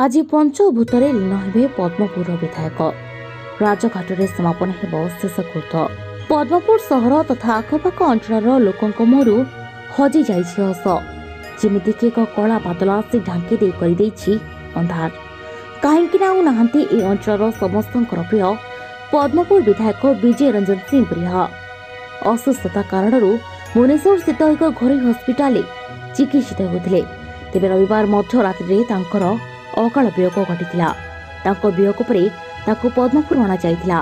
आज पंचभूतरे लीन हे पद्मपुर विधायक राजघाटे समापन हेब शेषकृत। पद्मपुर सहर तथा आखपाख अंचल लोकों मुहरु हजि जाइछि हस, जेमितिक एक कला बादल आसी ढांकी दे कर अंधार। कहीं नाहांती ए अंचल समस्तंकर प्रिय पद्मपुर विधायक विजय रंजन सिंह बरिहा असुस्थता कारण भुवनेश्वर स्थित एक घरोई हस्पिटाल चिकित्सित होते। तेबे रविवार मध्यरात्रि अकाल वियोग घटिला। वियोग पर पद्मपुर अणा जाइथिला।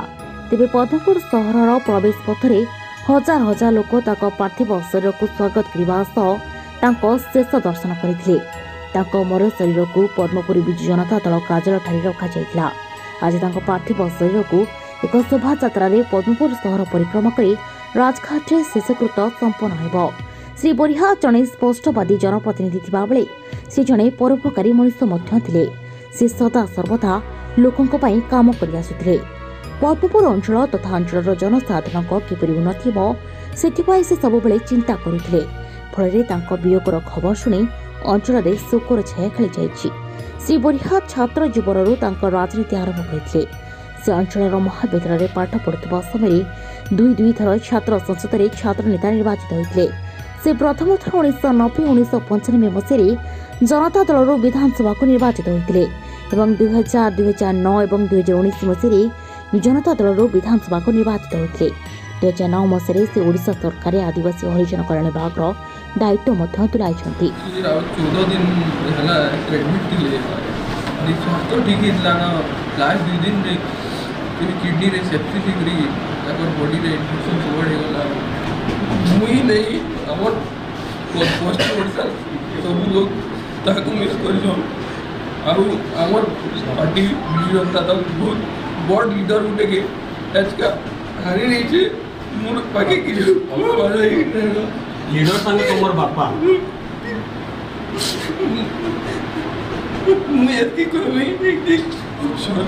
तेबे पद्मपुर सहर प्रवेश पथरे हजार हजार लोक पार्थिव शरीर को स्वागत करने शेष दर्शन करथिले। मर शरीर को पद्मपुर विजु जनता दल कार्यालय रखा जाइथिला। आज पार्थिव शरीर को एक शोभा यात्रा पद्मपुर सहर परिक्रमा कर राजघाट शेषकृत संपन्न हेब। श्री बरिहा जड़े स्पष्टवादी जनप्रतिनिधि थिबा बेले से जड़े परोपकारी मनुष्य थिले। से सदा सर्वदा लोकों पई काम करि आसुथिले। पद्मपुर अंचल तथा अंचल जनसाधारण किपरि उन्नति हो सेथिपाई से सबुबले चिंता करुथिले। फल वियोगर खबर शुणी अंचल में शोकर छाया खेली जाइछि। श्री बरिहा छात्र जीवनरू राजनीति आरंभ करथिले। से अंचल महाविद्यालय पाठ पढ़ुवा समय दुई थर छात्र संसद में छात्र नेता निर्वाचित होते। से प्रथम थर 1990-1995 मसीह जनता दल विधानसभा को निर्वाचित होते। 2000, 2009 और 2019 मसीह जनता दल विधानसभा को निर्वाचित होते। 2009 मसीह से ओडिशा सरकार आदिवासी हरिजन कल्याण विभाग दायित्व तुलाई। 14 दिन स्वास्थ्य ठीक लास्ट 2 दिन किडनी रे सेप्सिस बॉडी रे इन्फेक्शन सबड़ हो गला। मुई नहीं हमर पोस्ट ओडिशा सब लोग ताको मिस करछन। आमर पार्टी विजु जनता दल बहुत बड़ लीडर उठे के आज का हारी नहीं छे। मोर पाके कि लीडर संग तोमर बापा मैं एतकी कोई नहीं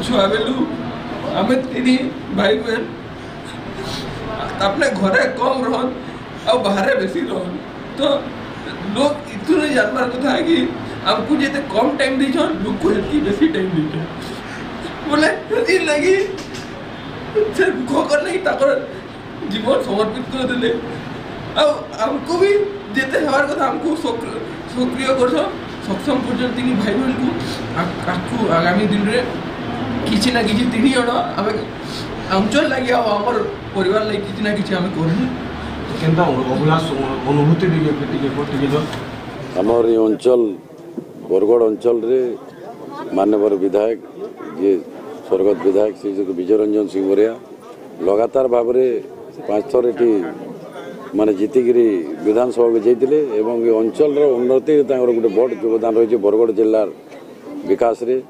छुआ बेलू आमे तीन भाई बहन अपने घरे कम रहन और बाहर बेसी रहन। तो लोग इतने जानवर कथा है कि हमको जिते कम टाइम दीछन लोग को इतनी बेसी टाइम दीछन बोले दिन लगी से खोकर नहीं ताकर जीवन समर्पित कर देले। अब हमको भी जिते हमार कथा हमको सक्रिय कर सक्षम पर्यटन तीन भाई बहन को आगामी दिन रे किसी ना किसी 3 जन आम अंचल लगे आमर परिवार लगे किसी ना किसी आम कर अनुभूति आमर अंचल बरगढ़ अंचल रे माननीय विधायक ये स्वर्गत विधायक श्री विजय रंजन सिंह बरिहा लगातार भाव में 5 थर ये माने जीतिकी विधानसभा को जाइए। अंचल उन्नति गोटे बड़ योगदान रही बरगढ़ जिलार विकास रे।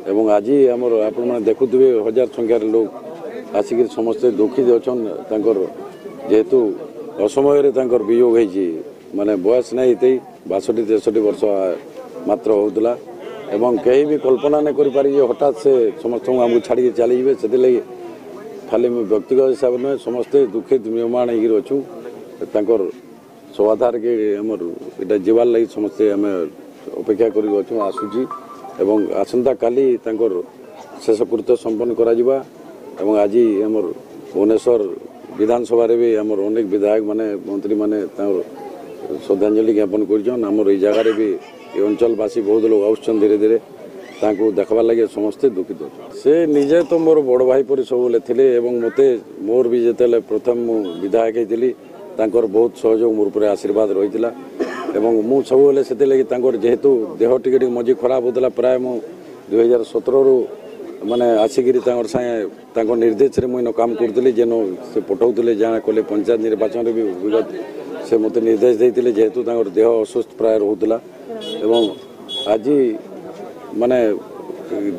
एवं आज आमर आपण मैंने देखुवे हजार संख्यार लोग आसिक समस्ते दुखित अच्छा जेहेतु असमय वियोग होती माने बयस नहीं 62-63 वर्ष मात्र होता। एवं कहीं भी कल्पना नहीं करी हठात से समस्त आमको छाड़ी चली से खाली व्यक्तिगत हिसाब नुहे समस्ते दुखित निर्माण होचु। स्वाधार के आमर इटा जीवार लगी समस्ते आम अपेक्षा कर आसूची। एवं आसंता काली शेषकृत्य संपन्न करा जिबा। एवं आज आमर भुवनेश्वर विधानसभा रे भी आमर अनेक विधायक माने मंत्री माने श्रद्धांजलि ज्ञापन करमर ये जगार भी ये अंचलवासी बहुत लोग आसान धीरे धीरे देखबार लगे समस्ते दुखित से निजे तो मोर बड़ भाई पर सब थे। मते मोर भी जिते प्रथम विधायक होती बहुत सहयोग मोर पर आशीर्वाद रही मु सब से जेहेतु देह टिके मझी खराब होता प्राय मु 2017 माने आसिक सागे निर्देश रे मुझे काम करुँगी जेन से पठाऊले जहाँ कले पंचायत निर्वाचन भी विगत से मत निर्देश देते जेहेतु देह असुस्थ प्राय रोला। आज माने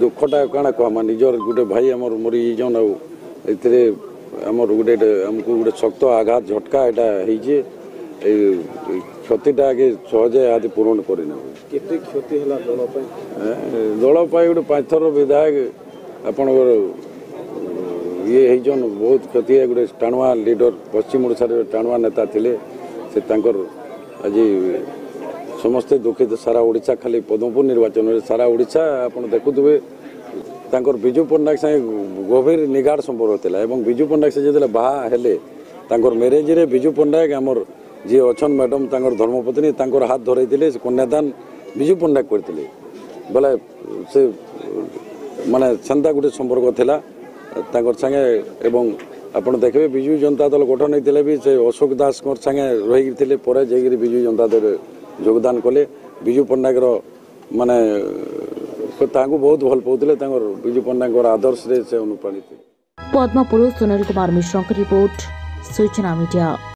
दुखटा काण कहमा निजर गोटे भाई आमर मरी जन आमर गोटे आमको गोटे शक्त आघात झटका यहाँ क्षतिटा आगे सहजे आदि पूरण करना क्षति दल गोटे 5 थर विधायक आपण ये बहुत क्षति है। गोटे टाणुआ लीडर पश्चिम ओडिशा टाणुआ नेता थिले से आज समस्ते दुखित सारा ओडिशा खाली पद्मपुर निर्वाचन में सारा ओडिशा आपन देखुवे तांकर विजु पट्टनायक संगे गभीर निगाड़ संपर्क था एवं विजु पट्टनायक से जो बाहा हेले तांकर मैरेज रे विजु पट्टनायक आमर जी अच्छन मैडम तांकर धर्मपत्नी तांकर हाथ धरई कन्यादान विजु पट्टनायक करते बोले से माने सेंता गोटे संपर्क थिला तांकर संगे एवं आपण देखबे विजु जनता दल गठन होते भी से अशोक दास संगे रही पर जाकर विजु जनता दल योगदान कले विजु पट्टनायक माने बहुत भल पाउले विजु पट्टनायक आदर्श रे से अनुप्राणित। पद्मपुर सुनील कुमार मिश्र रिपोर्ट सूचना मीडिया।